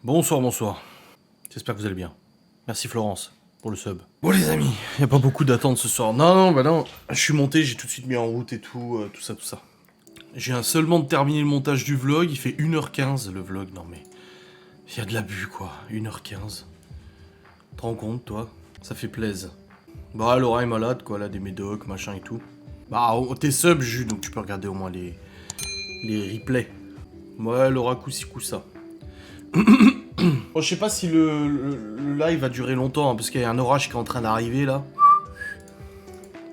Bonsoir, bonsoir. J'espère que vous allez bien. Merci Florence pour le sub. Bon les amis, y a pas beaucoup d'attente ce soir. Non, je suis monté, j'ai tout de suite mis en route et tout, tout ça. J'ai seulement de terminer le montage du vlog, il fait 1h15 le vlog, non mais... Y a de l'abus quoi, 1h15. Te rends compte toi? Ça fait plaisir. Bah Laura est malade quoi, elle a des médocs, machin et tout. Bah t'es sub Jus, donc tu peux regarder au moins les replays. Ouais, Laura coup-ci coup-ça. Bon, je sais pas si le live va durer longtemps, hein, parce qu'il y a un orage qui est en train d'arriver là.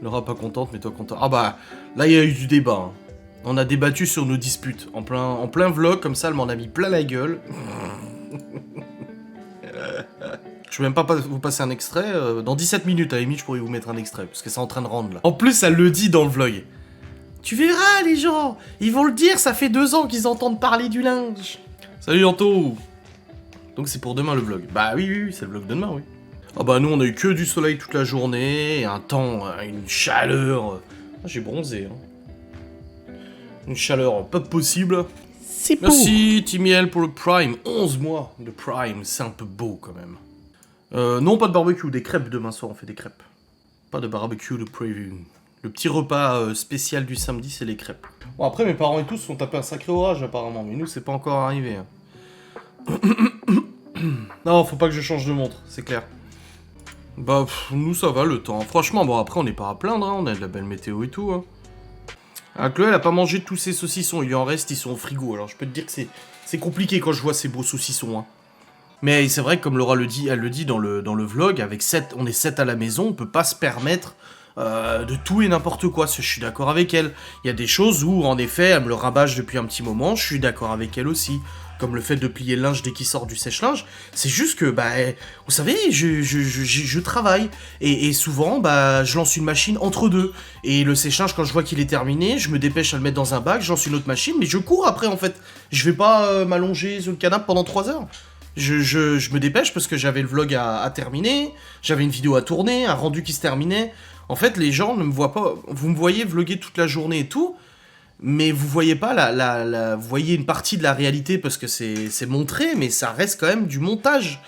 Laura pas contente, mais toi content. Ah bah, là il y a eu du débat. Hein. On a débattu sur nos disputes. En plein vlog, comme ça, elle m'en a mis plein la gueule. Je vais même pas vous passer un extrait. Dans 17 minutes, à la limite, je pourrais vous mettre un extrait, parce que c'est en train de rendre là. En plus, elle le dit dans le vlog. Tu verras, les gens, ils vont le dire, ça fait 2 ans qu'ils entendent parler du linge. Salut Anto. Donc c'est pour demain le vlog. Bah oui, c'est le vlog de demain, oui. Ah bah nous on a eu que du soleil toute la journée, un temps, une chaleur... Ah, j'ai bronzé, hein. Une chaleur pas possible. C'est beau. Merci Timiel pour le Prime. 11 mois de Prime, c'est un peu beau quand même. Non, pas de barbecue, des crêpes demain soir, on fait des crêpes. Pas de barbecue de preview. Le petit repas spécial du samedi, c'est les crêpes. Bon après mes parents et tous sont tapés un sacré orage apparemment, mais nous c'est pas encore arrivé. Hein. Non, faut pas que je change de montre, c'est clair. Bah, nous ça va le temps. Franchement, bon après on n'est pas à plaindre, hein. On a de la belle météo et tout. Hein. Ah, Chloé, elle a pas mangé tous ses saucissons, il lui en reste, ils sont au frigo. Alors je peux te dire que c'est compliqué quand je vois ces beaux saucissons. Hein. Mais c'est vrai que comme Laura le dit, elle le dit dans le vlog, avec 7, on est 7 à la maison, on peut pas se permettre de tout et n'importe quoi. Je suis d'accord avec elle. Il y a des choses où, en effet, elle me le rabâche depuis un petit moment, je suis d'accord avec elle aussi. Comme le fait de plier le linge dès qu'il sort du sèche-linge. C'est juste que, bah, vous savez, je travaille. Et souvent, bah, je lance une machine entre deux. Et le sèche-linge, quand je vois qu'il est terminé, je me dépêche à le mettre dans un bac, je lance une autre machine, mais je cours après, en fait. Je vais pas m'allonger sur le canapé pendant 3 heures. Je me dépêche parce que j'avais le vlog à terminer, j'avais une vidéo à tourner, un rendu qui se terminait. En fait, les gens ne me voient pas. Vous me voyez vlogger toute la journée et tout, mais vous voyez pas vous voyez une partie de la réalité parce que c'est montré, mais ça reste quand même du montage.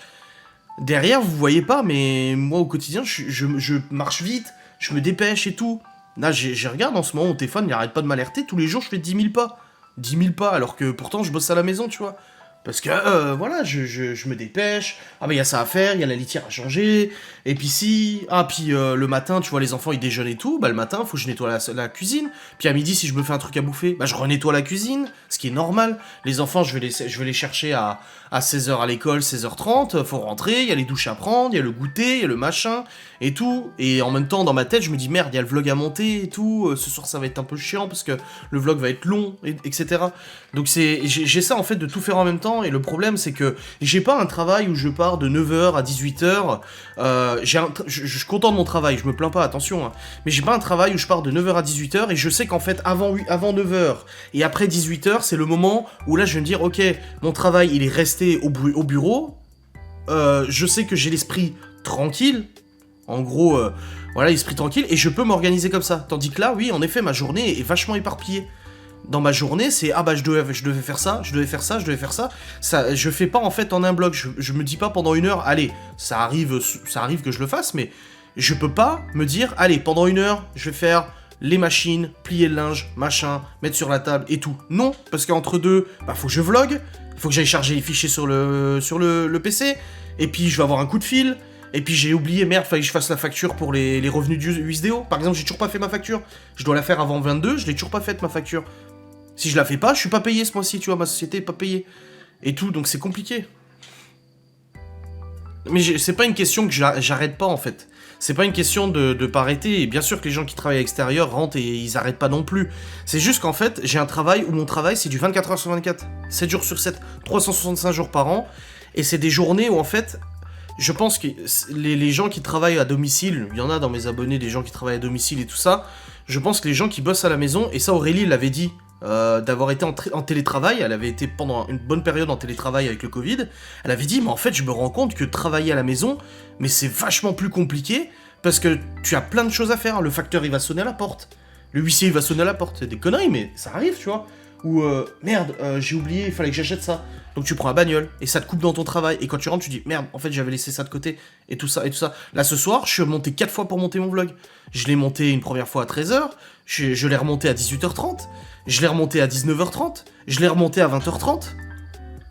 Derrière, vous voyez pas, mais moi au quotidien, je marche vite, je me dépêche et tout. Là, je regarde en ce moment, mon téléphone, il arrête pas de m'alerter. Tous les jours, je fais 10 000 pas. 10 000 pas, alors que pourtant, je bosse à la maison, tu vois. Parce que, voilà, je me dépêche. Ah, bah, il y a ça à faire, il y a la litière à changer. Et puis si... Ah, puis le matin, tu vois, les enfants, ils déjeunent et tout. Bah, le matin, faut que je nettoie la cuisine. Puis à midi, si je me fais un truc à bouffer, bah, je renettoie la cuisine. Ce qui est normal. Les enfants, je vais les chercher à 16h à l'école, 16h30. Faut rentrer, il y a les douches à prendre, il y a le goûter, il y a le machin et tout. Et en même temps, dans ma tête, je me dis, merde, il y a le vlog à monter et tout. Ce soir, ça va être un peu chiant parce que le vlog va être long, etc. Donc j'ai ça, en fait, de tout faire en même temps. Et le problème, c'est que j'ai pas un travail où je pars de 9h à 18h. Je suis content de mon travail, je me plains pas, attention. Hein. Mais j'ai pas un travail où je pars de 9h à 18h et je sais qu'en fait, avant 9h et après 18h, c'est le moment où là, je vais me dire, ok, mon travail, il est resté au bureau. Je sais que j'ai l'esprit tranquille. En gros, voilà, l'esprit tranquille. Et je peux m'organiser comme ça. Tandis que là, oui, en effet, ma journée est vachement éparpillée. Dans ma journée, c'est ah bah je devais faire ça, je devais faire ça, je devais faire ça. Ça, je fais pas en fait en un bloc. Je me dis pas pendant 1 heure, allez, ça arrive que je le fasse, mais je peux pas me dire, allez, pendant 1 heure, je vais faire les machines, plier le linge, machin, mettre sur la table et tout. Non, parce qu'entre deux, bah faut que je vlog, faut que j'aille charger les fichiers sur le PC, et puis je vais avoir un coup de fil. Et puis j'ai oublié, merde, fallait que je fasse la facture pour les revenus du USDO. Par exemple, j'ai toujours pas fait ma facture. Je dois la faire avant 22, je l'ai toujours pas faite ma facture. Si je la fais pas, je suis pas payé ce mois-ci, tu vois, ma société est pas payée. Et tout, donc c'est compliqué. Mais c'est pas une question que j'arrête pas, en fait. C'est pas une question de pas arrêter. Et bien sûr que les gens qui travaillent à l'extérieur rentrent et ils arrêtent pas non plus. C'est juste qu'en fait, j'ai un travail où mon travail, c'est du 24h sur 24. 7 jours sur 7, 365 jours par an. Et c'est des journées où, en fait, je pense que les gens qui travaillent à domicile, il y en a dans mes abonnés des gens qui travaillent à domicile et tout ça, je pense que les gens qui bossent à la maison, et ça Aurélie l'avait dit, d'avoir été en télétravail, elle avait été pendant une bonne période en télétravail avec le Covid, elle avait dit, mais en fait je me rends compte que travailler à la maison, mais c'est vachement plus compliqué, parce que tu as plein de choses à faire, le facteur il va sonner à la porte, le huissier il va sonner à la porte, c'est des conneries, mais ça arrive, tu vois. Ou merde, j'ai oublié, il fallait que j'achète ça. Donc tu prends la bagnole et ça te coupe dans ton travail. Et quand tu rentres, tu dis merde, en fait j'avais laissé ça de côté et tout ça et tout ça. Là ce soir, je suis monté 4 fois pour monter mon vlog. Je l'ai monté une première fois à 13h, je l'ai remonté à 18h30, je l'ai remonté à 19h30, je l'ai remonté à 20h30.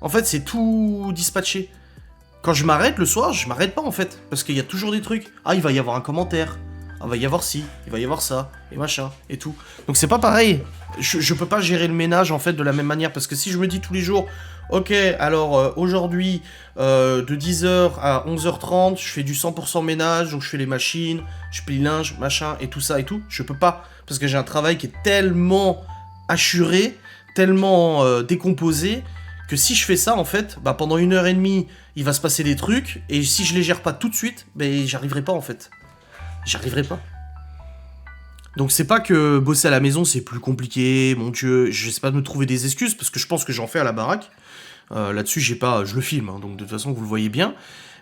En fait, c'est tout dispatché. Quand je m'arrête le soir, je m'arrête pas en fait. Parce qu'il y a toujours des trucs. Ah, il va y avoir un commentaire. Ah, il va y avoir ci, il va y avoir ça, et machin, et tout. Donc c'est pas pareil. Je peux pas gérer le ménage en fait de la même manière. Parce que si je me dis tous les jours, ok, alors aujourd'hui, de 10h à 11h30, je fais du 100% ménage, donc je fais les machines, je plie le linge, machin, et tout ça et tout. Je peux pas. Parce que j'ai un travail qui est tellement hachuré, tellement décomposé, que si je fais ça, en fait, bah, pendant 1h30, il va se passer des trucs, et si je les gère pas tout de suite, bah, j'arriverai pas, en fait. J'arriverai pas. Donc c'est pas que bosser à la maison, c'est plus compliqué, mon Dieu, j'essaie pas de me trouver des excuses, parce que je pense que j'en fais à la baraque. Là-dessus, je le filme, hein, donc de toute façon, vous le voyez bien.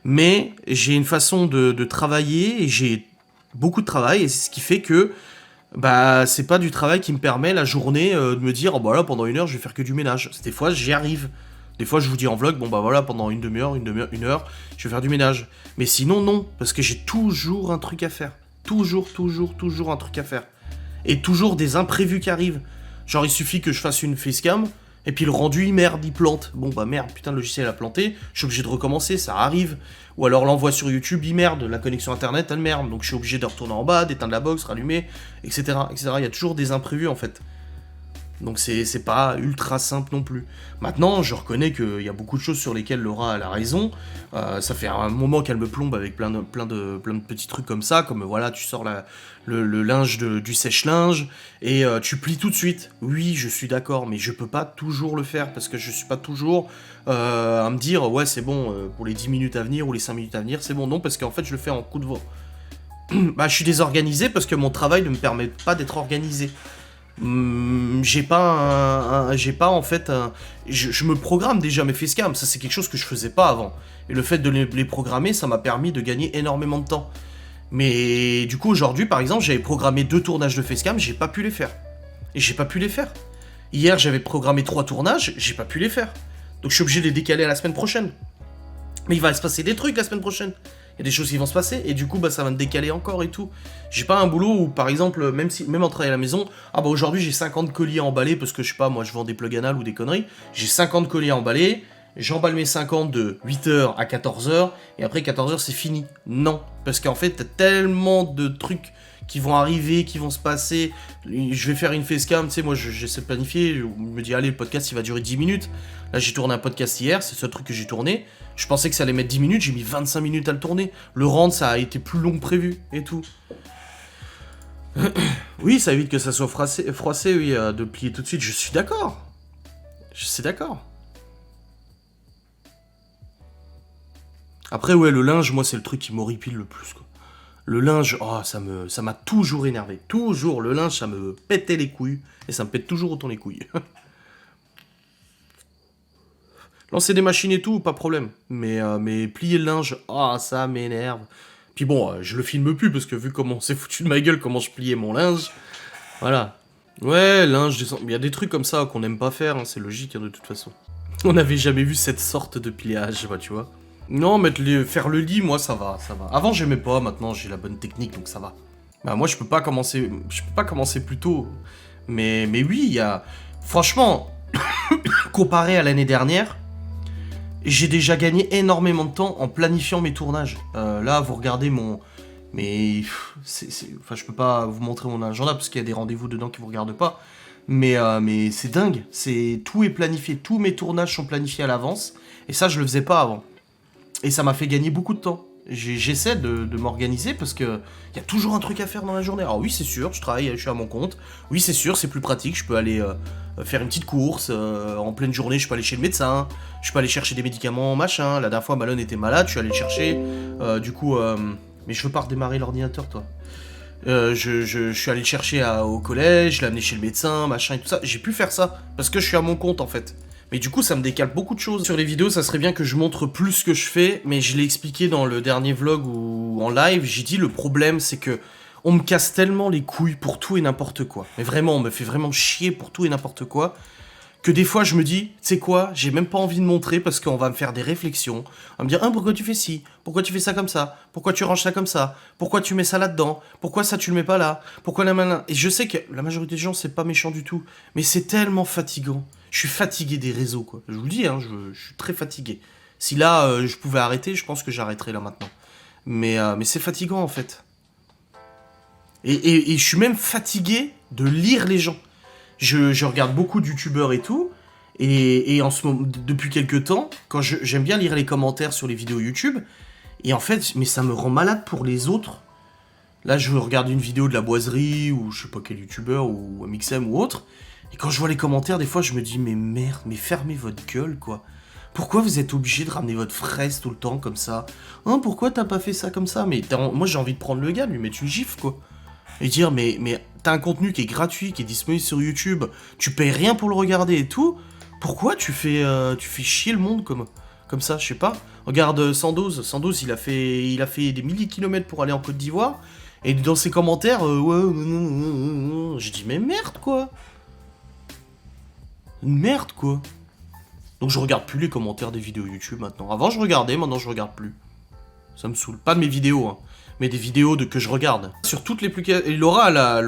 Mais j'ai une façon de travailler, et j'ai beaucoup de travail, et c'est ce qui fait que bah, c'est pas du travail qui me permet la journée de me dire, oh bah là, pendant 1 heure, je vais faire que du ménage. Des fois, j'y arrive. Des fois, je vous dis en vlog, bon bah voilà, pendant une demi-heure, une heure, je vais faire du ménage. Mais sinon, non, parce que j'ai toujours un truc à faire. Toujours un truc à faire. Et toujours des imprévus qui arrivent. Genre, il suffit que je fasse une facecam, et puis le rendu, il merde, il plante. Bon bah merde, putain, le logiciel a planté, je suis obligé de recommencer, ça arrive. Ou alors l'envoi sur YouTube, il merde, la connexion internet, elle merde. Donc je suis obligé de retourner en bas, d'éteindre la box, rallumer, etc., etc. Il y a toujours des imprévus en fait. Donc c'est pas ultra simple non plus. Maintenant, je reconnais qu'il y a beaucoup de choses sur lesquelles Laura a raison. Ça fait un moment qu'elle me plombe avec plein de petits trucs comme ça, comme voilà, tu sors le linge du sèche-linge et tu plies tout de suite. Oui, je suis d'accord, mais je peux pas toujours le faire parce que je suis pas toujours à me dire ouais c'est bon pour les 10 minutes à venir ou les 5 minutes à venir, c'est bon. Non, parce qu'en fait je le fais en coup de vent. Bah je suis désorganisé parce que mon travail ne me permet pas d'être organisé. J'ai pas en fait je me programme déjà mes facecams, ça c'est quelque chose que je faisais pas avant. Et le fait de les programmer, ça m'a permis de gagner énormément de temps. Mais du coup aujourd'hui par exemple, j'avais programmé 2 tournages de facecam, j'ai pas pu les faire. Et j'ai pas pu les faire. Hier j'avais programmé 3 tournages, j'ai pas pu les faire. Donc je suis obligé de les décaler à la semaine prochaine. Mais il va se passer des trucs la semaine prochaine. Il y a des choses qui vont se passer, et du coup, bah, ça va me décaler encore et tout. J'ai pas un boulot où, par exemple, même en travaillant à la maison, ah bah aujourd'hui j'ai 50 colis à emballer, parce que je sais pas, moi je vends des plugs anal ou des conneries, j'ai 50 colis à emballer, j'emballe mes 50 de 8h à 14h, et après 14h c'est fini. Non, parce qu'en fait, t'as tellement de trucs qui vont arriver, qui vont se passer. Je vais faire une facecam, tu sais, moi j'essaie de planifier, je me dis, allez, le podcast il va durer 10 minutes. Là j'ai tourné un podcast hier, c'est le seul truc que j'ai tourné. Je pensais que ça allait mettre 10 minutes, j'ai mis 25 minutes à le tourner. Le rendre, ça a été plus long que prévu, et tout. Oui, ça évite que ça soit froissé, oui, de plier tout de suite, je suis d'accord. Je suis d'accord. Après, ouais, le linge, moi, c'est le truc qui m'horripile le plus, quoi. Le linge, oh, ça m'a toujours énervé. Toujours, le linge, ça me pétait les couilles. Et ça me pète toujours autant les couilles. Lancer des machines et tout, pas de problème. Mais plier le linge, ah, ça m'énerve. Puis bon, je le filme plus, parce que vu comment c'est foutu de ma gueule, comment je pliais mon linge, voilà. Ouais, linge, il y a des trucs comme ça qu'on aime pas faire, hein, c'est logique, hein, de toute façon. On n'avait jamais vu cette sorte de pliage, bah, tu vois. Non, faire le lit, moi, ça va, ça va. Avant, j'aimais pas, maintenant, j'ai la bonne technique, donc ça va. Bah, moi, je peux pas commencer plus tôt. Mais oui, il y a... Franchement, comparé à l'année dernière, j'ai déjà gagné énormément de temps en planifiant mes tournages. Là, vous regardez mon... Mais... Enfin, je peux pas vous montrer mon agenda, parce qu'il y a des rendez-vous dedans qui vous regardent pas. Mais c'est dingue. Tout est planifié. Tous mes tournages sont planifiés à l'avance. Et ça, je le faisais pas avant. Et ça m'a fait gagner beaucoup de temps. J'essaie de m'organiser parce que il y a toujours un truc à faire dans la journée. Alors oui, c'est sûr, je travaille, je suis à mon compte. Oui, c'est sûr, c'est plus pratique. Je peux aller faire une petite course en pleine journée. Je peux aller chez le médecin. Je peux aller chercher des médicaments, machin. La dernière fois, Malone était malade. Je suis allé le chercher. Du coup, mais je veux pas redémarrer l'ordinateur, toi. Je suis allé le chercher au collège. Je l'ai amené chez le médecin, machin et tout ça. J'ai pu faire ça parce que je suis à mon compte en fait. Mais du coup, ça me décale beaucoup de choses. Sur les vidéos, ça serait bien que je montre plus ce que je fais, mais je l'ai expliqué dans le dernier vlog ou en live. J'ai dit, le problème, c'est que on me casse tellement les couilles pour tout et n'importe quoi. Mais vraiment, on me fait vraiment chier pour tout et n'importe quoi, que des fois je me dis, tu sais quoi, j'ai même pas envie de montrer parce qu'on va me faire des réflexions. On va me dire, ah, pourquoi tu fais ci? Pourquoi tu fais ça comme ça? Pourquoi tu ranges ça comme ça? Pourquoi tu mets ça là-dedans? Pourquoi ça tu le mets pas là? Pourquoi la main là? Et je sais que la majorité des gens, c'est pas méchant du tout, mais c'est tellement fatigant. Je suis fatigué des réseaux, quoi. Je vous le dis, hein, je suis très fatigué. Si là, je pouvais arrêter, je pense que j'arrêterais là maintenant. Mais c'est fatigant, en fait. Et je suis même fatigué de lire les gens. Je regarde beaucoup de youtubeurs et tout, et en ce moment, depuis quelques temps, quand j'aime bien lire les commentaires sur les vidéos YouTube, et en fait, mais ça me rend malade pour les autres. Là, je regarde une vidéo de la boiserie, ou je sais pas quel youtubeur, ou MXM ou autre, et quand je vois les commentaires, des fois, je me dis, mais merde, mais fermez votre gueule, quoi. Pourquoi vous êtes obligé de ramener votre fraise tout le temps, comme ça? Hein, pourquoi t'as pas fait ça comme ça? Mais moi, j'ai envie de prendre le gars, de lui mettre une gifle, quoi. Et dire, mais t'as un contenu qui est gratuit, qui est disponible sur YouTube, tu payes rien pour le regarder et tout, pourquoi tu fais chier le monde comme ça, je sais pas. Regarde Sandoz, il a fait des milliers de kilomètres pour aller en Côte d'Ivoire, et dans ses commentaires, je dis, mais merde, quoi. Merde, quoi. Donc je regarde plus les commentaires des vidéos YouTube maintenant. Avant je regardais, maintenant je regarde plus. Ça me saoule. Pas de mes vidéos, hein, mais des vidéos que je regarde. Sur toutes les plus... Et Laura, elle a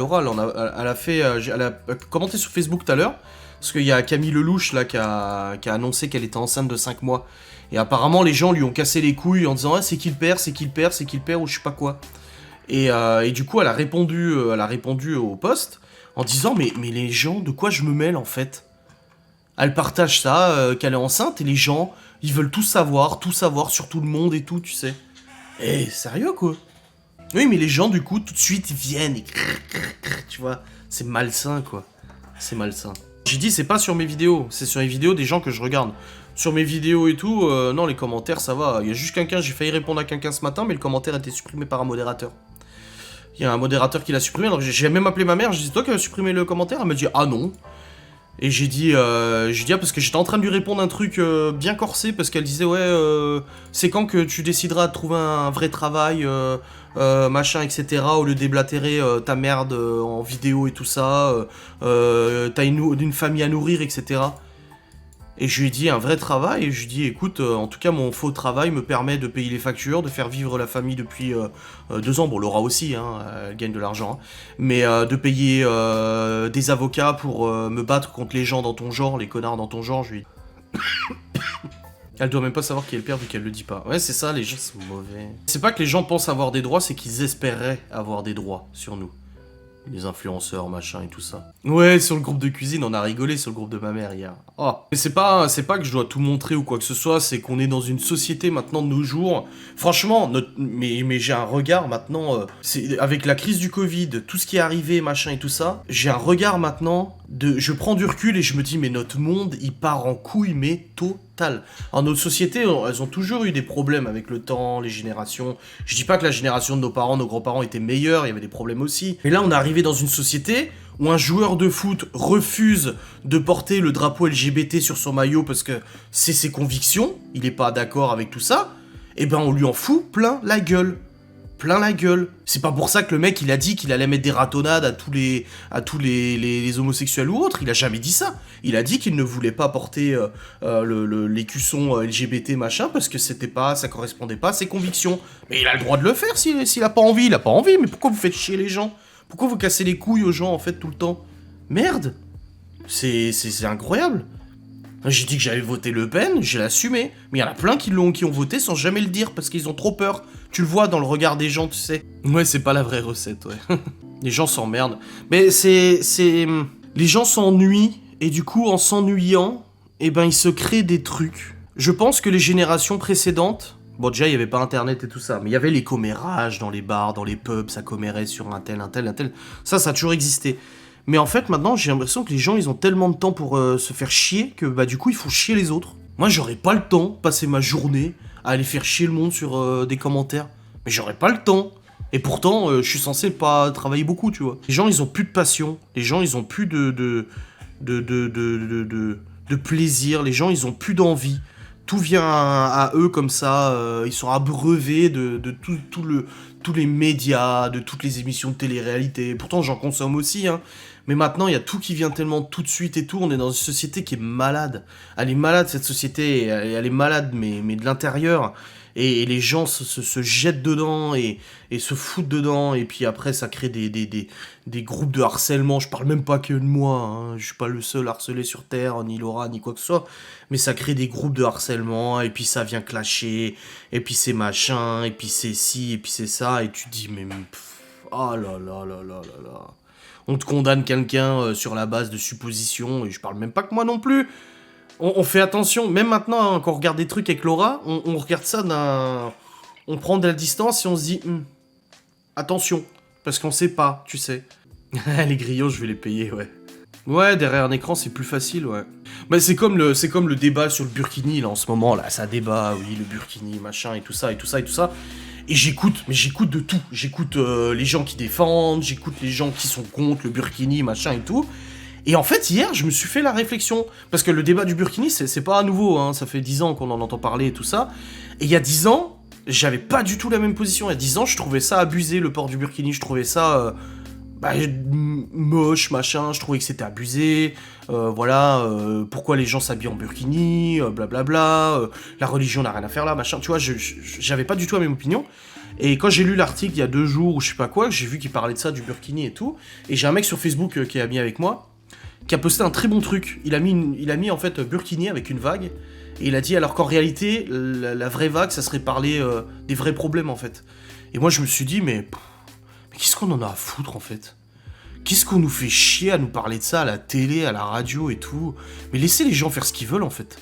commenté sur Facebook tout à l'heure, parce qu'il y a Camille Lelouch, là, qui a annoncé qu'elle était enceinte de 5 mois. Et apparemment, les gens lui ont cassé les couilles en disant « Ah, c'est qui le père, ou je sais pas quoi. » Et du coup, elle a répondu au post en disant « Mais les gens, de quoi je me mêle, en fait ?» Elle partage ça, qu'elle est enceinte, et les gens, ils veulent tout savoir sur tout le monde et tout, tu sais. Eh, sérieux, quoi. Oui, mais les gens, du coup, tout de suite, ils viennent et... Tu vois, c'est malsain, quoi. C'est malsain. J'ai dit, c'est pas sur mes vidéos, c'est sur les vidéos des gens que je regarde. Sur mes vidéos et tout, non, les commentaires, ça va. Il y a juste quelqu'un, j'ai failli répondre à quelqu'un ce matin, mais le commentaire a été supprimé par un modérateur. Il y a un modérateur qui l'a supprimé, alors j'ai même appelé ma mère, j'ai dit, toi qui as supprimé le commentaire? Elle m'a dit, ah non. Et j'ai dit, ah, parce que j'étais en train de lui répondre un truc bien corsé, parce qu'elle disait, ouais, c'est quand que tu décideras de trouver un vrai travail, machin, etc., au lieu de déblatérer ta merde en vidéo et tout ça, t'as une famille à nourrir, etc. Et je lui ai dit un vrai travail, et je lui ai dit, écoute, en tout cas, mon faux travail me permet de payer les factures, de faire vivre la famille depuis 2 ans, bon, Laura aussi, hein, elle gagne de l'argent, hein, mais de payer des avocats pour me battre contre les gens dans ton genre, les connards dans ton genre, je lui ai dit. Elle doit même pas savoir qui est le père vu qu'elle le dit pas. Ouais, c'est ça, les gens sont mauvais. C'est pas que les gens pensent avoir des droits, c'est qu'ils espéraient avoir des droits sur nous. Les influenceurs, machin et tout ça. Ouais, sur le groupe de cuisine, on a rigolé sur le groupe de ma mère hier. Oh. Mais c'est pas que je dois tout montrer ou quoi que ce soit, c'est qu'on est dans une société maintenant de nos jours. Franchement, mais j'ai un regard maintenant, avec la crise du Covid, tout ce qui est arrivé, machin et tout ça, j'ai un regard maintenant je prends du recul et je me dis, mais notre monde, il part en couille, mais total. Alors, notre société, elles ont toujours eu des problèmes avec le temps, les générations. Je dis pas que la génération de nos parents, nos grands-parents étaient meilleurs, il y avait des problèmes aussi. Mais là, on est arrivé dans une société où un joueur de foot refuse de porter le drapeau LGBT sur son maillot parce que c'est ses convictions, il est pas d'accord avec tout ça, et ben on lui en fout plein la gueule. Plein la gueule. C'est pas pour ça que le mec il a dit qu'il allait mettre des ratonnades à tous les homosexuels ou autres, il a jamais dit ça. Il a dit qu'il ne voulait pas porter l'écusson LGBT machin parce que ça correspondait pas à ses convictions. Mais il a le droit de le faire s'il a pas envie, mais pourquoi vous faites chier les gens? Pourquoi vous cassez les couilles aux gens en fait tout le temps? Merde. C'est incroyable. J'ai dit que j'avais voté Le Pen, j'ai assumé. Mais il y en a plein qui ont voté sans jamais le dire parce qu'ils ont trop peur. Tu le vois dans le regard des gens, tu sais. Ouais, c'est pas la vraie recette, ouais. Les gens s'emmerdent. Mais les gens s'ennuient, et du coup, en s'ennuyant, eh ben, ils se créent des trucs. Je pense que les générations précédentes... Bon, déjà, il y avait pas Internet et tout ça, mais il y avait les commérages dans les bars, dans les pubs, ça commérait sur un tel. Ça a toujours existé. Mais en fait, maintenant, j'ai l'impression que les gens, ils ont tellement de temps pour se faire chier que, bah, du coup, ils font chier les autres. Moi, j'aurais pas le temps de passer ma journée à aller faire chier le monde sur des commentaires. Mais j'aurais pas le temps. Et pourtant, je suis censé pas travailler beaucoup, tu vois. Les gens, ils ont plus de passion. Les gens, ils ont plus de plaisir. Les gens, ils ont plus d'envie. Tout vient à eux comme ça. Ils sont abreuvés de tous les médias, de toutes les émissions de télé-réalité. Pourtant, j'en consomme aussi, hein. Mais maintenant, il y a tout qui vient tellement tout de suite et tout. On est dans une société qui est malade. Elle est malade, cette société. Elle est malade, mais de l'intérieur. Et les gens se jettent dedans et se foutent dedans. Et puis après, ça crée des groupes de harcèlement. Je parle même pas que de moi. Hein. Je suis pas le seul harcelé sur Terre, ni Laura, ni quoi que ce soit. Mais ça crée des groupes de harcèlement. Et puis ça vient clasher. Et puis c'est machin. Et puis c'est ci. Et puis c'est ça. Et tu te dis, mais... oh là là là là là là. On te condamne quelqu'un sur la base de suppositions. Et je parle même pas que moi non plus. On fait attention, même maintenant, hein, quand on regarde des trucs avec Laura, on regarde ça d'un... On prend de la distance et on se dit, attention, parce qu'on sait pas, tu sais. Les grillons, je vais les payer, ouais. Ouais, derrière un écran, c'est plus facile, ouais. Mais c'est comme le débat sur le Burkini, là, en ce moment, là, ça débat, oui, le Burkini, machin, et tout ça, et tout ça, et tout ça. Et j'écoute de tout. J'écoute les gens qui défendent, j'écoute les gens qui sont contre le Burkini, machin, et tout. Et en fait, hier, je me suis fait la réflexion. Parce que le débat du Burkini, c'est pas nouveau, hein. Ça fait 10 ans qu'on en entend parler et tout ça. Et il y a 10 ans, j'avais pas du tout la même position. Il y a 10 ans, je trouvais ça abusé, le port du Burkini. Je trouvais ça moche, machin. Je trouvais que c'était abusé. Pourquoi les gens s'habillent en Burkini, blablabla. La religion n'a rien à faire là, machin. Tu vois, j'avais pas du tout la même opinion. Et quand j'ai lu l'article il y a 2 jours ou je sais pas quoi, j'ai vu qu'il parlait de ça, du Burkini et tout. Et j'ai un mec sur Facebook qui est ami avec moi, qui a posté un très bon truc. Il a mis en fait Burkini avec une vague, et il a dit alors qu'en réalité, la vraie vague, ça serait parler des vrais problèmes en fait. Et moi je me suis dit, mais qu'est-ce qu'on en a à foutre en fait? Qu'est-ce qu'on nous fait chier à nous parler de ça à la télé, à la radio et tout? Mais laissez les gens faire ce qu'ils veulent en fait.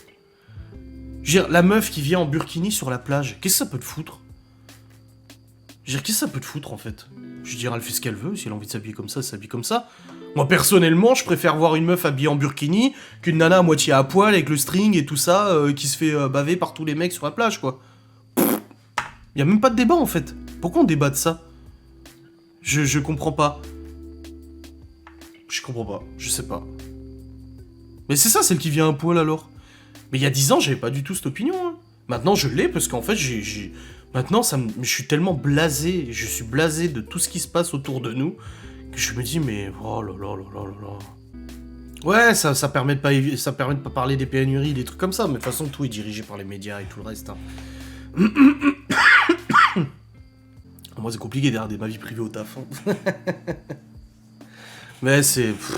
Je veux dire, la meuf qui vient en Burkini sur la plage, qu'est-ce que ça peut te foutre? Je veux dire, qu'est-ce que ça peut te foutre en fait? Je veux dire, elle fait ce qu'elle veut, si elle a envie de s'habiller comme ça, elle s'habille comme ça. Moi, personnellement, je préfère voir une meuf habillée en burkini qu'une nana à moitié à poil avec le string et tout ça, qui se fait baver par tous les mecs sur la plage, quoi. Y a même pas de débat, en fait. Pourquoi on débat de ça? Je comprends pas. Je comprends pas. Je sais pas. Mais c'est ça, celle qui vient à poil, alors. Mais il y a 10 ans, j'avais pas du tout cette opinion, hein. Maintenant, je l'ai, parce qu'en fait, Maintenant, je suis tellement blasé, je suis blasé de tout ce qui se passe autour de nous, que je me dis, mais oh là là là là là là. Ouais, ça permet de pas parler des pénuries, des trucs comme ça, mais de toute façon, tout est dirigé par les médias et tout le reste. Hein. Moi, c'est compliqué de regarder ma vie privée au taf. Hein. Mais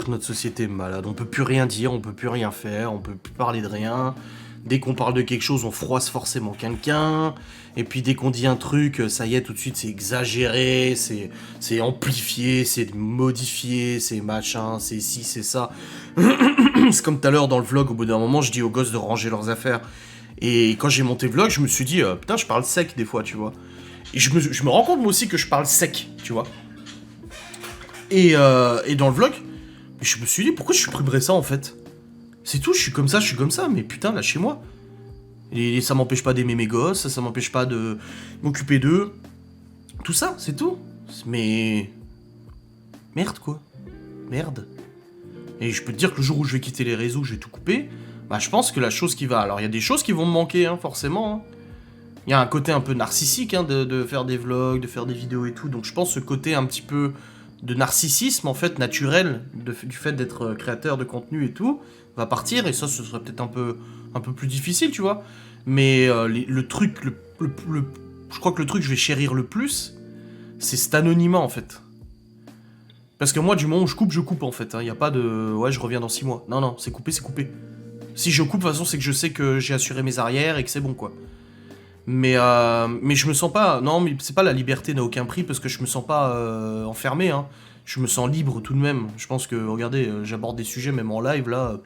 notre société est malade, on peut plus rien dire, on peut plus rien faire, on peut plus parler de rien. Dès qu'on parle de quelque chose, on froisse forcément quelqu'un. Et puis dès qu'on dit un truc, ça y est, tout de suite, c'est exagéré, c'est amplifié, c'est modifié, c'est machin, c'est ci, c'est ça. C'est comme tout à l'heure dans le vlog, au bout d'un moment, je dis aux gosses de ranger leurs affaires. Et quand j'ai monté le vlog, je me suis dit, putain, je parle sec des fois, tu vois. Et je me rends compte moi aussi que je parle sec, tu vois. Et dans le vlog, je me suis dit, pourquoi je supprimerais ça en fait? C'est tout, je suis comme ça, mais putain, lâchez-moi. Et ça m'empêche pas d'aimer mes gosses, ça m'empêche pas de m'occuper d'eux. Tout ça, c'est tout. Mais... merde, quoi. Merde. Et je peux te dire que le jour où je vais quitter les réseaux, je vais tout couper, bah je pense que la chose qui va... Alors, il y a des choses qui vont me manquer, hein, forcément. Hein. Il y a un côté un peu narcissique, hein, de faire des vlogs, de faire des vidéos et tout. Donc je pense ce côté un petit peu de narcissisme, en fait, naturel, du fait d'être créateur de contenu et tout, va partir, et ça, ce serait peut-être un peu plus difficile, tu vois. Mais le truc, je crois que le truc que je vais chérir le plus, c'est cet anonymat, en fait. Parce que moi, du moment où je coupe, en fait. Il n'y a pas de... ouais, je reviens dans 6 mois. Non, c'est coupé, c'est coupé. Si je coupe, de toute façon, c'est que je sais que j'ai assuré mes arrières et que c'est bon, quoi. Mais je me sens pas... Non, mais c'est pas la liberté n'a aucun prix, parce que je me sens pas enfermé, hein. Je me sens libre tout de même. Je pense que, regardez, j'aborde des sujets même en live, là...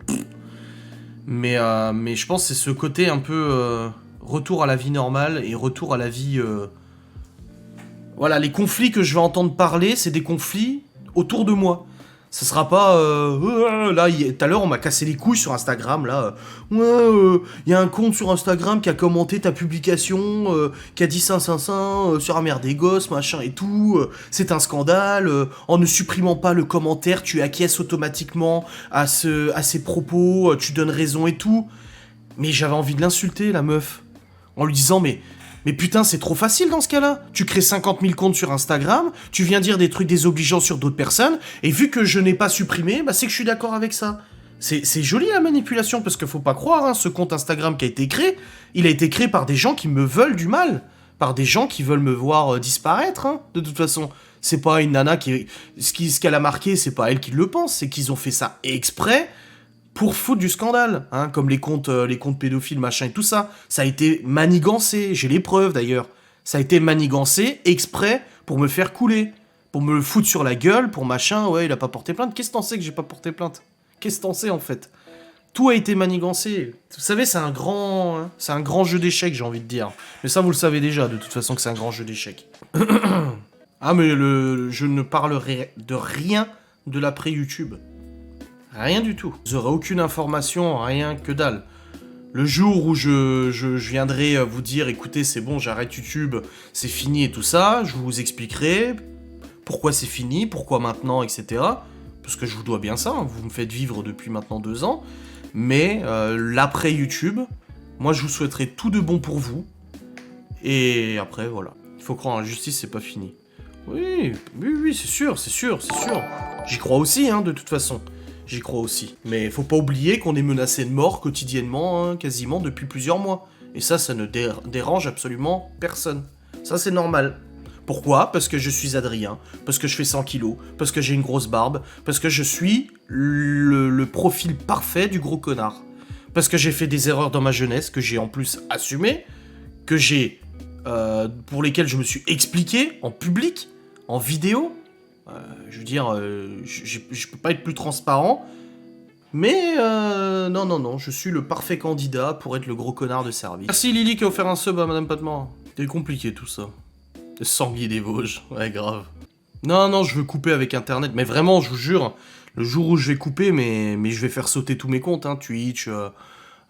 Mais je pense que c'est ce côté un peu retour à la vie normale et retour à la vie... Voilà, les conflits que je vais entendre parler, c'est des conflits autour de moi. Ce sera pas... là, tout à l'heure, on m'a cassé les couilles sur Instagram, là. Y a un compte sur Instagram qui a commenté ta publication, qui a dit ça, sur la mère des gosses, machin et tout. C'est un scandale. En ne supprimant pas le commentaire, tu acquiesces automatiquement à ses propos, tu donnes raison et tout. Mais j'avais envie de l'insulter, la meuf. En lui disant, mais Mais putain, c'est trop facile dans ce cas-là. Tu crées 50 000 comptes sur Instagram, tu viens dire des trucs désobligeants sur d'autres personnes, et vu que je n'ai pas supprimé, bah c'est que je suis d'accord avec ça. C'est joli la manipulation, parce qu'il faut pas croire, hein, ce compte Instagram qui a été créé, il a été créé par des gens qui me veulent du mal. Par des gens qui veulent me voir disparaître, hein, de toute façon. C'est pas une nana qui... Ce qu'elle a marqué, c'est pas elle qui le pense, c'est qu'ils ont fait ça exprès pour foutre du scandale, hein, comme les comptes pédophiles, machin et tout ça. Ça a été manigancé, j'ai les preuves d'ailleurs. Ça a été manigancé exprès pour me faire couler, pour me le foutre sur la gueule, pour machin, ouais, il a pas porté plainte. Qu'est-ce que t'en sais que j'ai pas porté plainte? Qu'est-ce que t'en sais en fait? Tout a été manigancé. Vous savez, c'est un grand jeu d'échecs, j'ai envie de dire. Mais ça, vous le savez déjà, de toute façon, que c'est un grand jeu d'échecs. Ah, mais je ne parlerai de rien de l'après-YouTube. Rien du tout. Vous n'aurez aucune information, rien que dalle. Le jour où je viendrai vous dire, écoutez, c'est bon, j'arrête YouTube, c'est fini et tout ça, je vous expliquerai pourquoi c'est fini, pourquoi maintenant, etc. Parce que je vous dois bien ça, hein, vous me faites vivre depuis maintenant 2 ans. Mais l'après YouTube, moi je vous souhaiterais tout de bon pour vous. Et après, voilà. Il faut croire en la justice, c'est pas fini. Oui, c'est sûr. J'y crois aussi, hein, de toute façon. J'y crois aussi. Mais faut pas oublier qu'on est menacé de mort quotidiennement, hein, quasiment depuis plusieurs mois. Et ça ne dérange absolument personne. Ça, c'est normal. Pourquoi? Parce que je suis Adrien, parce que je fais 100 kilos, parce que j'ai une grosse barbe, parce que je suis le profil parfait du gros connard. Parce que j'ai fait des erreurs dans ma jeunesse, que j'ai en plus assumées, que j'ai... pour lesquelles je me suis expliqué en public, en vidéo. Je veux dire, je peux pas être plus transparent, mais non, je suis le parfait candidat pour être le gros connard de service. Merci Lily qui a offert un sub à Madame Patman. C'est compliqué tout ça. Sanglier des Vosges, ouais grave. Non, je veux couper avec internet, mais vraiment, je vous jure, le jour où je vais couper, mais je vais faire sauter tous mes comptes, hein, Twitch,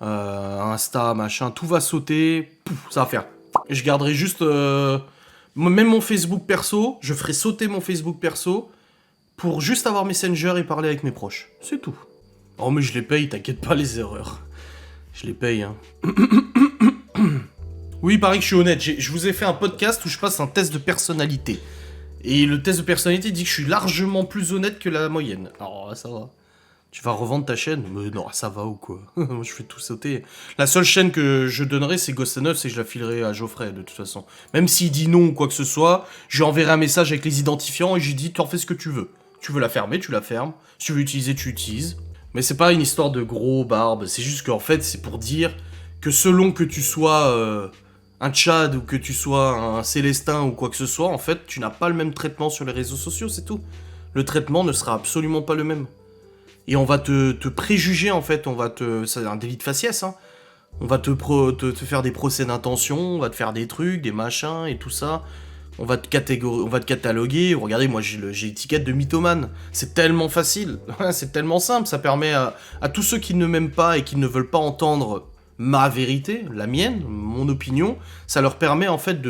Insta, machin, tout va sauter, pouf, ça va faire. Et je garderai juste, même mon Facebook perso, je ferai sauter mon Facebook perso, pour juste avoir Messenger et parler avec mes proches, c'est tout. Oh mais je les paye, t'inquiète pas les erreurs. Je les paye, hein. Oui, il paraît que je suis honnête. Je vous ai fait un podcast où je passe un test de personnalité. Et le test de personnalité dit que je suis largement plus honnête que la moyenne. Alors ça va. Tu vas revendre ta chaîne? Mais non, ça va ou quoi? Moi, je fais tout sauter. La seule chaîne que je donnerai, c'est Ghost and Us, et je la filerai à Geoffrey, de toute façon. Même s'il dit non ou quoi que ce soit, je lui enverrai un message avec les identifiants et je lui dis, tu en fais ce que tu veux. Tu veux la fermer, tu la fermes. Si tu veux l'utiliser, tu l'utilises. Mais c'est pas une histoire de gros barbe. C'est juste qu'en fait, c'est pour dire que selon que tu sois... un Tchad ou que tu sois un Célestin ou quoi que ce soit, en fait, tu n'as pas le même traitement sur les réseaux sociaux, c'est tout. Le traitement ne sera absolument pas le même. Et on va te préjuger, en fait, c'est un délit de faciès, hein. On va te faire des procès d'intention, on va te faire des trucs, des machins et tout ça. On va te cataloguer. Regardez, moi j'ai l'étiquette de mythomane. C'est tellement facile, c'est tellement simple, ça permet à tous ceux qui ne m'aiment pas et qui ne veulent pas entendre ma vérité, la mienne, mon opinion, ça leur permet en fait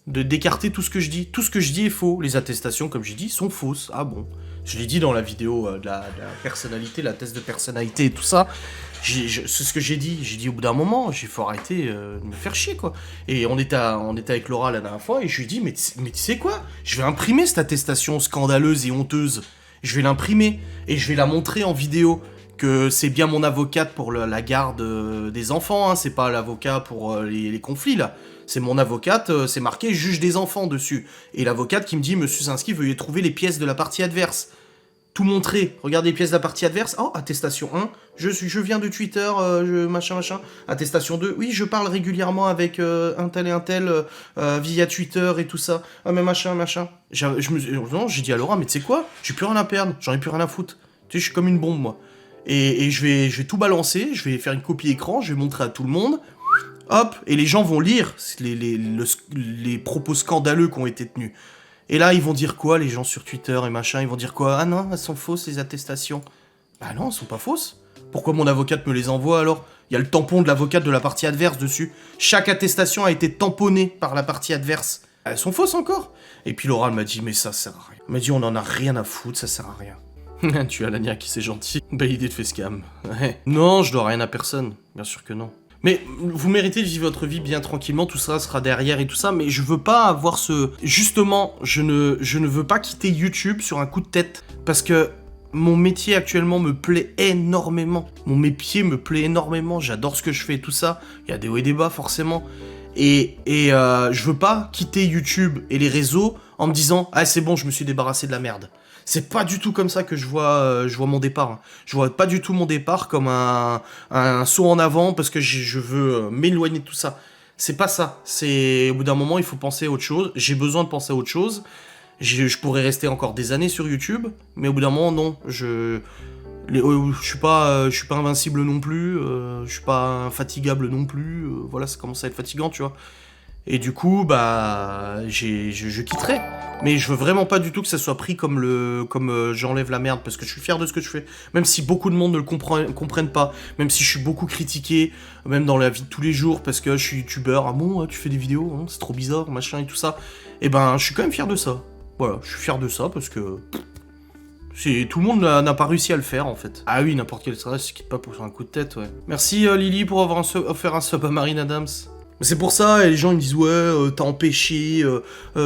d'écarter tout ce que je dis. Tout ce que je dis est faux. Les attestations, comme j'ai dit, sont fausses. Ah bon? Je l'ai dit dans la vidéo de la personnalité, la test de personnalité et tout ça. C'est ce que j'ai dit. J'ai dit au bout d'un moment, il faut arrêter de me faire chier, quoi. Et on était avec Laura la dernière fois et je lui ai dit, mais tu sais quoi? Je vais imprimer cette attestation scandaleuse et honteuse. Je vais l'imprimer et je vais la montrer en vidéo. Que c'est bien mon avocate pour la garde des enfants, hein, c'est pas l'avocat pour les conflits, là. C'est mon avocate, c'est marqué juge des enfants dessus. Et l'avocate qui me dit, monsieur Sinski, veuillez trouver les pièces de la partie adverse. Tout montrer, regardez les pièces de la partie adverse. Oh, attestation 1, je viens de Twitter, machin. Attestation 2, oui, je parle régulièrement avec un tel et un tel via Twitter et tout ça. Ah, mais machin. J'ai dit à Laura, mais tu sais quoi? J'ai plus rien à perdre, j'en ai plus rien à foutre. Tu sais, je suis comme une bombe, moi. Et je vais tout balancer, je vais faire une copie écran, je vais montrer à tout le monde, hop, et les gens vont lire les propos scandaleux qui ont été tenus. Et là, ils vont dire quoi, les gens sur Twitter et machin? Ils vont dire quoi? Ah non, elles sont fausses, les attestations. Bah non, elles sont pas fausses. Pourquoi mon avocate me les envoie alors? Il y a le tampon de l'avocate de la partie adverse dessus. Chaque attestation a été tamponnée par la partie adverse. Elles sont fausses encore. Et puis Laura m'a dit, mais ça sert à rien. Elle m'a dit, on en a rien à foutre, ça sert à rien. Tu as l'agnac, c'est gentil. Belle idée de facecam. Ouais. Non, je dois rien à personne. Bien sûr que non. Mais vous méritez de vivre votre vie bien tranquillement, tout ça sera derrière et tout ça, mais je veux pas avoir ce... Justement, je ne veux pas quitter YouTube sur un coup de tête, parce que mon métier actuellement me plaît énormément. Mon métier me plaît énormément, j'adore ce que je fais et tout ça. Il y a des hauts et des bas forcément. Et je veux pas quitter YouTube et les réseaux en me disant « Ah c'est bon, je me suis débarrassé de la merde ». C'est pas du tout comme ça que je vois mon départ. Hein. Je vois pas du tout mon départ comme un saut en avant parce que je veux m'éloigner de tout ça. C'est pas ça. C'est au bout d'un moment, il faut penser à autre chose. J'ai besoin de penser à autre chose. Je pourrais rester encore des années sur YouTube, mais au bout d'un moment, non. Je suis pas invincible non plus. Je suis pas infatigable non plus. Voilà, ça commence à être fatigant, tu vois. Et du coup, bah, je quitterai. Mais je veux vraiment pas du tout que ça soit pris comme j'enlève la merde, parce que je suis fier de ce que je fais. Même si beaucoup de monde ne le comprennent pas, même si je suis beaucoup critiqué, même dans la vie de tous les jours, parce que je suis youtubeur, ah bon, tu fais des vidéos, hein, c'est trop bizarre, machin et tout ça. Et ben, je suis quand même fier de ça. Voilà, je suis fier de ça, parce que... tout le monde n'a pas réussi à le faire, en fait. Ah oui, n'importe quel stress, je quitte pas pour faire un coup de tête, ouais. Merci Lily pour avoir offert un sub à Marine Adams. C'est pour ça, et les gens ils me disent ouais, t'as empêché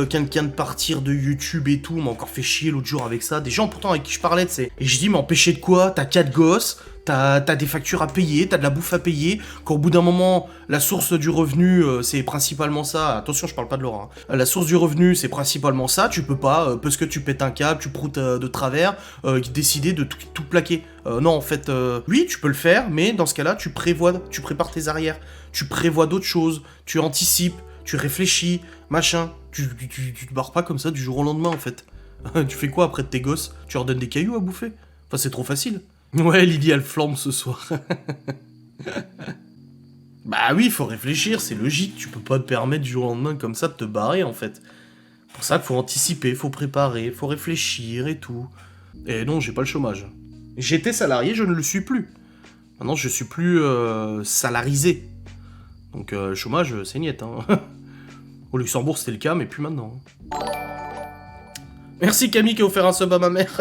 quelqu'un de partir de YouTube et tout, on m'a encore fait chier l'autre jour avec ça. Des gens pourtant avec qui je parlais, tu sais. Et je dis mais empêché de quoi? T'as 4 gosses, t'as des factures à payer, t'as de la bouffe à payer, qu'au bout d'un moment, la source du revenu, c'est principalement ça. Attention, je parle pas de Laura. Hein. La source du revenu, c'est principalement ça, tu peux pas, parce que tu pètes un câble, tu proutes de travers, décider de tout plaquer. Non, en fait, oui, tu peux le faire, mais dans ce cas-là, tu prépares tes arrières. Tu prévois d'autres choses, tu anticipes, tu réfléchis, machin. Tu te barres pas comme ça du jour au lendemain, en fait. Tu fais quoi après de tes gosses? Tu leur donnes des cailloux à bouffer? Enfin, c'est trop facile. Ouais, Lydie, elle flambe ce soir. Bah oui, faut réfléchir, c'est logique. Tu peux pas te permettre du jour au lendemain comme ça de te barrer, en fait. Pour ça qu'il faut anticiper, faut préparer, faut réfléchir et tout. Et non, j'ai pas le chômage. J'étais salarié, je ne le suis plus. Maintenant, je suis plus salarisé. Donc chômage, c'est niette. Hein. Au Luxembourg, c'était le cas, mais plus maintenant. Merci Camille qui a offert un sub à ma mère.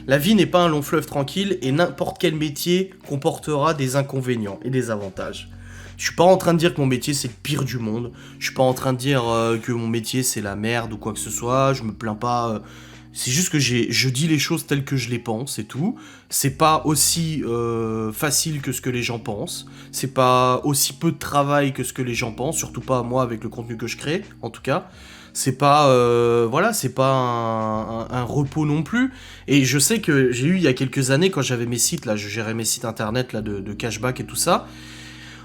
La vie n'est pas un long fleuve tranquille et n'importe quel métier comportera des inconvénients et des avantages. Je suis pas en train de dire que mon métier c'est le pire du monde. Je suis pas en train de dire que mon métier c'est la merde ou quoi que ce soit. Je me plains pas. C'est juste que je dis les choses telles que je les pense, c'est tout. C'est pas aussi facile que ce que les gens pensent. C'est pas aussi peu de travail que ce que les gens pensent, surtout pas moi avec le contenu que je crée, en tout cas. C'est pas, voilà, c'est pas un repos non plus. Et je sais que j'ai eu il y a quelques années, quand j'avais mes sites, là, je gérais mes sites internet là, de cashback et tout ça.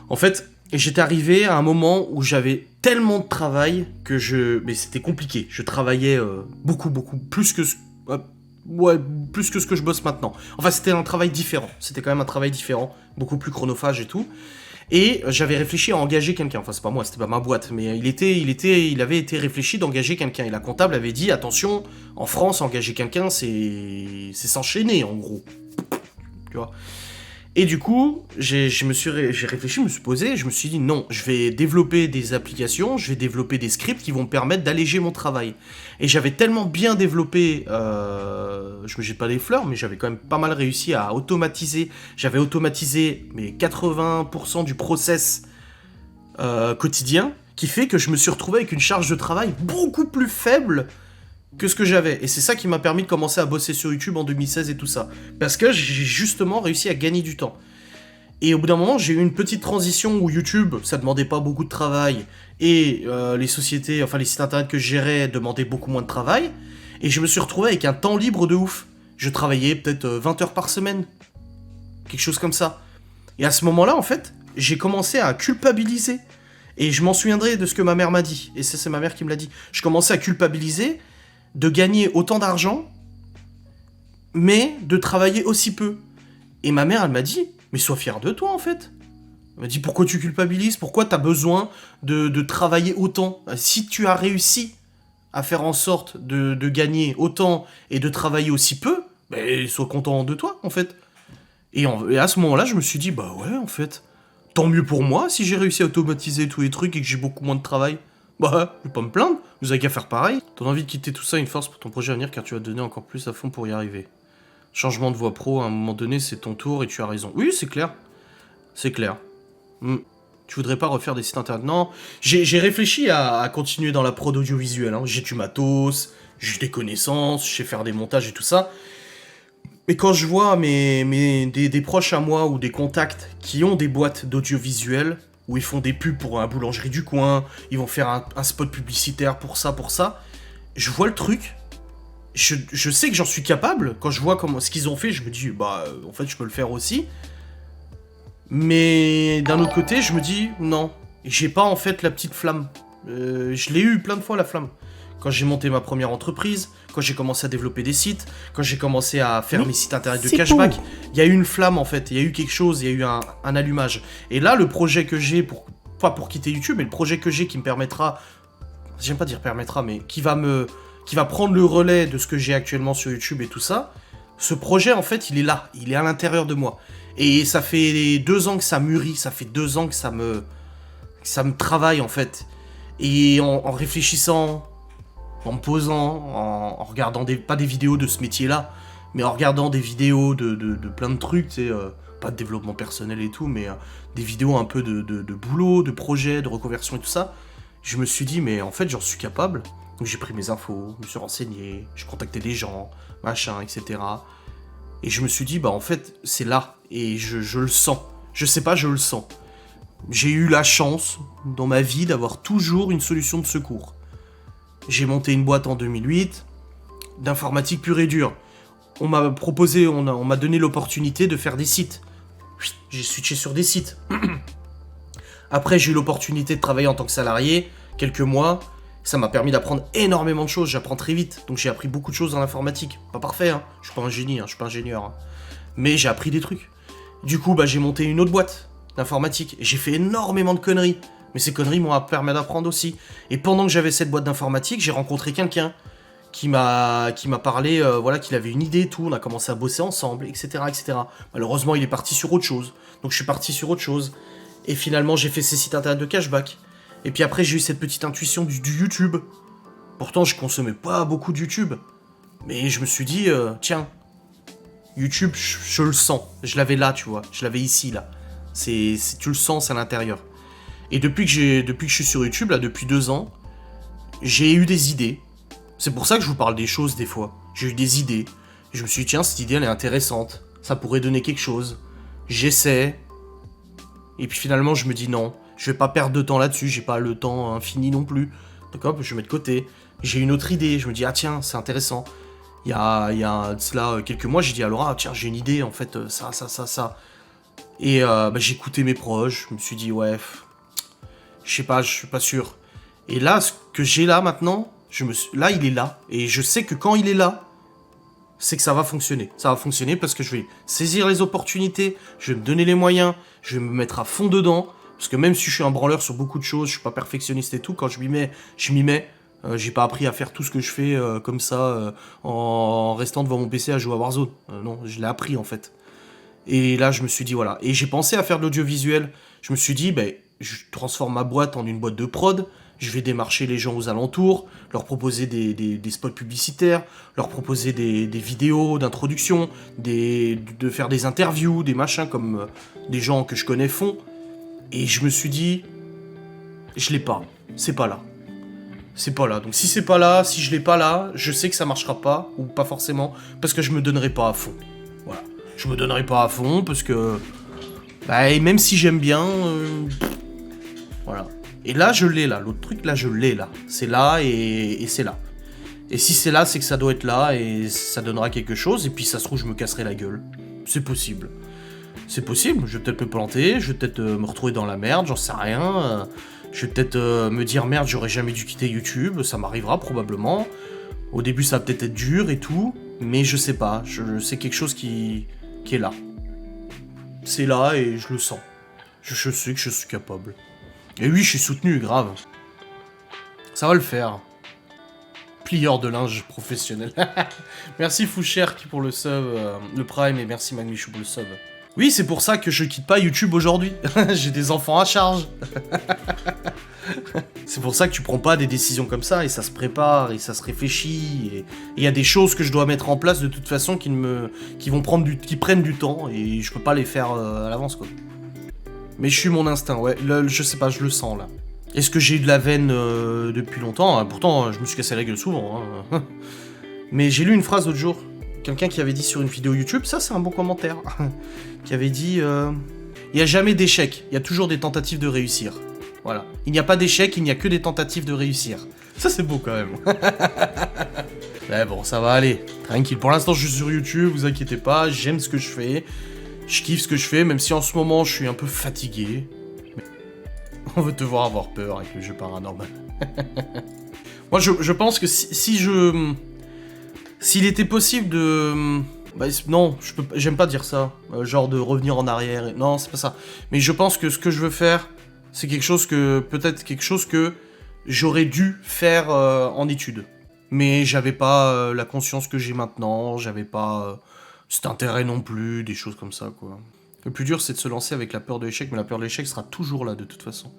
En fait, j'étais arrivé à un moment où j'avais tellement de travail que mais c'était compliqué. Je travaillais beaucoup, plus que plus que ce que je bosse maintenant. Enfin, c'était un travail différent. C'était quand même un travail différent, beaucoup plus chronophage et tout. Et j'avais réfléchi à engager quelqu'un. Enfin, c'est pas moi, c'était pas ma boîte, mais il avait été réfléchi d'engager quelqu'un. Et la comptable avait dit attention, en France, engager quelqu'un, c'est s'enchaîner en gros. Tu vois. Et du coup, j'ai réfléchi, je me suis posé, je me suis dit non, je vais développer des applications, je vais développer des scripts qui vont me permettre d'alléger mon travail. Et j'avais tellement bien développé, je me jette pas des fleurs, mais j'avais quand même pas mal réussi à automatiser. J'avais automatisé mes 80% du process quotidien, qui fait que je me suis retrouvé avec une charge de travail beaucoup plus faible que ce que j'avais. Et c'est ça qui m'a permis de commencer à bosser sur YouTube en 2016 et tout ça. Parce que j'ai justement réussi à gagner du temps. Et au bout d'un moment, j'ai eu une petite transition où YouTube, ça demandait pas beaucoup de travail, et les sociétés, enfin les sites internet que je gérais demandaient beaucoup moins de travail, et je me suis retrouvé avec un temps libre de ouf. Je travaillais peut-être 20 heures par semaine. Quelque chose comme ça. Et à ce moment-là, en fait, j'ai commencé à culpabiliser. Et je m'en souviendrai de ce que ma mère m'a dit. Et ça, c'est ma mère qui me l'a dit. Je commençais à culpabiliser de gagner autant d'argent, mais de travailler aussi peu. Et ma mère, elle m'a dit, mais sois fier de toi, en fait. Elle m'a dit, pourquoi tu culpabilises? Pourquoi t'as besoin de travailler autant? Si tu as réussi à faire en sorte de gagner autant et de travailler aussi peu, ben, sois content de toi, en fait. Et à ce moment-là, je me suis dit, bah ouais, en fait, tant mieux pour moi si j'ai réussi à automatiser tous les trucs et que j'ai beaucoup moins de travail. Bah, je vais pas me plaindre, vous avez qu'à faire pareil. Ton envie de quitter tout ça est une force pour ton projet à venir car tu vas te donner encore plus à fond pour y arriver. Changement de voie pro, à un moment donné, c'est ton tour et tu as raison. Oui, c'est clair. C'est clair. Tu voudrais pas refaire des sites internet? Non, j'ai réfléchi à continuer dans la prod audiovisuelle. Hein. J'ai du matos, j'ai des connaissances, je sais faire des montages et tout ça. Mais quand je vois des proches à moi ou des contacts qui ont des boîtes d'audiovisuel, où ils font des pubs pour un boulangerie du coin, ils vont faire un spot publicitaire pour ça, je vois le truc, je sais que j'en suis capable. Quand je vois ce qu'ils ont fait, je me dis, en fait, je peux le faire aussi. Mais d'un autre côté, je me dis, non, j'ai pas en fait la petite flamme. Je l'ai eu plein de fois, la flamme. Quand j'ai monté ma première entreprise, quand j'ai commencé à développer des sites, quand j'ai commencé à faire mes sites internet de cashback, il y a eu une flamme en fait, il y a eu quelque chose, il y a eu un allumage. Et là, le projet que j'ai, pas pour quitter YouTube, mais le projet que j'ai qui me permettra, j'aime pas dire permettra, mais qui va prendre le relais de ce que j'ai actuellement sur YouTube et tout ça, ce projet en fait, il est là, il est à l'intérieur de moi. Et ça fait 2 ans que ça mûrit, ça fait 2 ans que ça me travaille en fait. Et en réfléchissant, en me posant, en regardant pas des vidéos de ce métier-là, mais en regardant des vidéos de plein de trucs, tu sais, pas de développement personnel et tout, mais des vidéos un peu de boulot, de projet, de reconversion et tout ça, je me suis dit, mais en fait, j'en suis capable. Donc j'ai pris mes infos, je me suis renseigné, j'ai contacté des gens, machin, etc. Et je me suis dit, en fait, c'est là, et je le sens. Je sais pas, je le sens. J'ai eu la chance, dans ma vie, d'avoir toujours une solution de secours. J'ai monté une boîte en 2008, d'informatique pure et dure. On m'a proposé, on m'a donné l'opportunité de faire des sites. J'ai switché sur des sites. Après, j'ai eu l'opportunité de travailler en tant que salarié, quelques mois. Ça m'a permis d'apprendre énormément de choses, j'apprends très vite. Donc j'ai appris beaucoup de choses dans l'informatique. Pas parfait, hein. Je suis pas un génie, hein. Je suis pas ingénieur. Hein. Mais j'ai appris des trucs. Du coup, j'ai monté une autre boîte d'informatique. J'ai fait énormément de conneries. Mais ces conneries m'ont permis d'apprendre aussi. Et pendant que j'avais cette boîte d'informatique, j'ai rencontré quelqu'un qui m'a parlé, qu'il avait une idée et tout. On a commencé à bosser ensemble, etc., etc. Malheureusement, il est parti sur autre chose. Donc je suis parti sur autre chose. Et finalement, j'ai fait ces sites internet de cashback. Et puis après, j'ai eu cette petite intuition du YouTube. Pourtant, je consommais pas beaucoup de YouTube. Mais je me suis dit, tiens, YouTube, je le sens. Je l'avais là, tu vois. Je l'avais ici, là. Tu le sens, c'est à l'intérieur. Et depuis que je suis sur YouTube, là, depuis 2 ans, j'ai eu des idées. C'est pour ça que je vous parle des choses, des fois. J'ai eu des idées. Et je me suis dit, tiens, cette idée, elle est intéressante. Ça pourrait donner quelque chose. J'essaie. Et puis finalement, je me dis non. Je vais pas perdre de temps là-dessus, j'ai pas le temps infini non plus. Donc hop, je mets de côté. J'ai une autre idée, je me dis, ah tiens, c'est intéressant. Il y a de cela quelques mois, j'ai dit à Laura, tiens, j'ai une idée, en fait, ça. Et j'ai écouté mes proches, je me suis dit, ouais, je sais pas, je suis pas sûr. Et là, ce que j'ai là maintenant, là, il est là. Et je sais que quand il est là, c'est que ça va fonctionner. Ça va fonctionner parce que je vais saisir les opportunités, je vais me donner les moyens, je vais me mettre à fond dedans. Parce que même si je suis un branleur sur beaucoup de choses, je suis pas perfectionniste et tout, quand je m'y mets, je m'y mets. J'ai pas appris à faire tout ce que je fais comme ça en restant devant mon PC à jouer à Warzone. Non, je l'ai appris en fait. Et là, je me suis dit voilà. Et j'ai pensé à faire de l'audiovisuel. Je me suis dit, je transforme ma boîte en une boîte de prod. Je vais démarcher les gens aux alentours, leur proposer des spots publicitaires, leur proposer des vidéos d'introduction, de faire des interviews, des machins comme des gens que je connais font. Et je me suis dit, je l'ai pas, c'est pas là. C'est pas là. Donc si c'est pas là, si je l'ai pas là, je sais que ça marchera pas, ou pas forcément, parce que je me donnerai pas à fond. Voilà. Je me donnerai pas à fond, parce que... et même si j'aime bien... voilà. Et là, je l'ai là. L'autre truc, là, je l'ai là. C'est là et c'est là. Et si c'est là, c'est que ça doit être là, et ça donnera quelque chose, et puis ça se trouve, je me casserai la gueule. C'est possible. C'est possible, je vais peut-être me planter, je vais peut-être me retrouver dans la merde, j'en sais rien. Je vais peut-être me dire merde, j'aurais jamais dû quitter YouTube, ça m'arrivera probablement. Au début, ça va peut-être être dur et tout, mais je sais pas, c'est quelque chose qui est là. C'est là et je le sens. Je sais que je suis capable. Et oui, je suis soutenu, grave. Ça va le faire. Plieur de linge professionnel. Merci Foucher qui pour le sub, le prime, et merci Magmichou pour le sub. Oui, c'est pour ça que je quitte pas YouTube aujourd'hui. J'ai des enfants à charge. C'est pour ça que tu prends pas des décisions comme ça, et ça se prépare, et ça se réfléchit, et il y a des choses que je dois mettre en place de toute façon qui prennent du temps, et je peux pas les faire à l'avance, quoi. Mais je suis mon instinct, ouais. Je sais pas, je le sens, là. Est-ce que j'ai eu de la veine depuis longtemps? Pourtant, je me suis cassé la gueule souvent. Hein. Mais j'ai lu une phrase l'autre jour. Quelqu'un qui avait dit sur une vidéo YouTube, ça c'est un bon commentaire, qui avait dit il n'y a jamais d'échec, il y a toujours des tentatives de réussir. Voilà. Il n'y a pas d'échec, il n'y a que des tentatives de réussir. Ça c'est beau quand même. Mais bon, ça va aller. Tranquille. Pour l'instant, je suis sur YouTube, vous inquiétez pas, j'aime ce que je fais. Je kiffe ce que je fais, même si en ce moment je suis un peu fatigué. Mais on veut te voir avoir peur avec le jeu paranormal. Moi je pense que s'il était possible de... Bah, non, j'aime pas dire ça. Genre de revenir en arrière. Non, c'est pas ça. Mais je pense que ce que je veux faire, c'est quelque chose que... Peut-être quelque chose que j'aurais dû faire en études. Mais j'avais pas la conscience que j'ai maintenant. J'avais pas cet intérêt non plus. Des choses comme ça, quoi. Le plus dur, c'est de se lancer avec la peur de l'échec. Mais la peur de l'échec sera toujours là, de toute façon.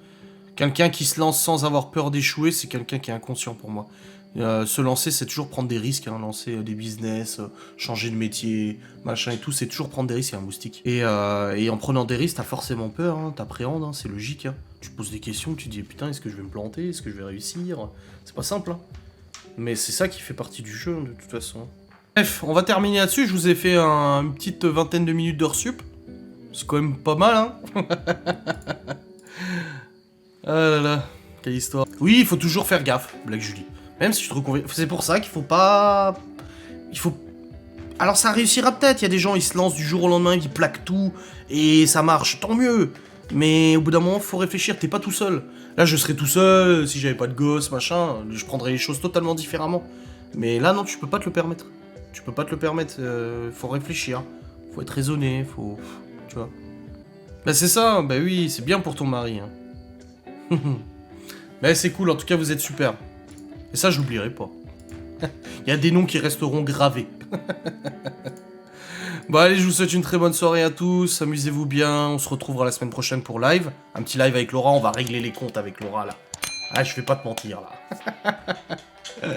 Quelqu'un qui se lance sans avoir peur d'échouer, c'est quelqu'un qui est inconscient pour moi. Se lancer, c'est toujours prendre des risques, hein, lancer des business, changer de métier, machin et tout, c'est toujours prendre des risques, c'est un moustique. Et en prenant des risques, t'as forcément peur, hein, t'appréhendes, hein, c'est logique. Hein. Tu te poses des questions, tu te dis putain, est-ce que je vais me planter, est-ce que je vais réussir? C'est pas simple, hein. Mais c'est ça qui fait partie du jeu, de toute façon. Bref, on va terminer là-dessus, je vous ai fait une petite vingtaine de minutes d'heures sup. C'est quand même pas mal, hein. Ah là là, quelle histoire. Oui, il faut toujours faire gaffe, Black Julie. Même si tu te reconviens. C'est pour ça qu'il faut pas... Il faut... Alors ça réussira peut-être, il y a des gens, ils se lancent du jour au lendemain, ils plaquent tout, et ça marche, tant mieux. Mais au bout d'un moment, faut réfléchir, t'es pas tout seul. Là, je serais tout seul, si j'avais pas de gosse, machin, je prendrais les choses totalement différemment. Mais là, non, tu peux pas te le permettre. Tu peux pas te le permettre, faut réfléchir. Faut être raisonné, faut... Tu vois. Bah c'est ça, bah oui, c'est bien pour ton mari, hein. Mais c'est cool, en tout cas vous êtes super. Et ça je l'oublierai pas. Il y a des noms qui resteront gravés. Bon allez, je vous souhaite une très bonne soirée à tous, amusez-vous bien, on se retrouvera la semaine prochaine pour live. Un petit live avec Laura, on va régler les comptes avec Laura là. Ah, je vais pas te mentir là.